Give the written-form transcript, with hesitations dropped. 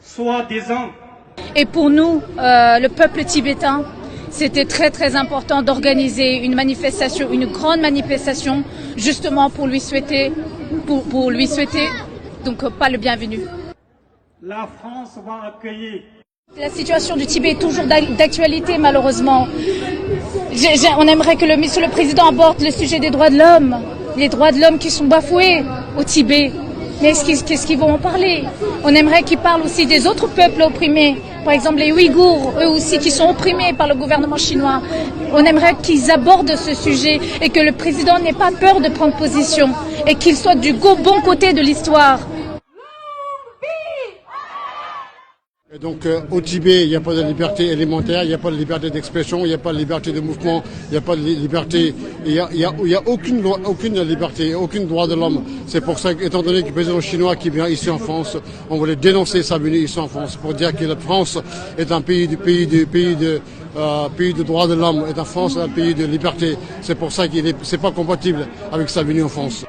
soi-disant. Et pour nous, le peuple tibétain, c'était très très important d'organiser une manifestation, une grande manifestation, justement pour lui souhaiter, donc pas le bienvenu. La France va accueillir. La situation du Tibet est toujours d'actualité, malheureusement. On aimerait que Monsieur le Président aborde le sujet des droits de l'homme, les droits de l'homme qui sont bafoués au Tibet. Mais qu'est-ce qu'ils vont en parler? On aimerait qu'ils parlent aussi des autres peuples opprimés. Par exemple, les Ouïghours, eux aussi, qui sont opprimés par le gouvernement chinois. On aimerait qu'ils abordent ce sujet et que le président n'ait pas peur de prendre position et qu'il soit du bon côté de l'histoire. Et donc au Tibet, il n'y a pas de liberté élémentaire, il n'y a pas de liberté d'expression, il n'y a pas de liberté de mouvement, il n'y a pas de liberté, il y a aucune liberté, aucun droit de l'homme. C'est pour ça qu'étant donné que le président chinois qui vient ici en France, on voulait dénoncer sa venue ici en France pour dire que la France est un pays de droits de l'homme, et la France est un pays de liberté. C'est pour ça qu'il c'est pas compatible avec sa venue en France.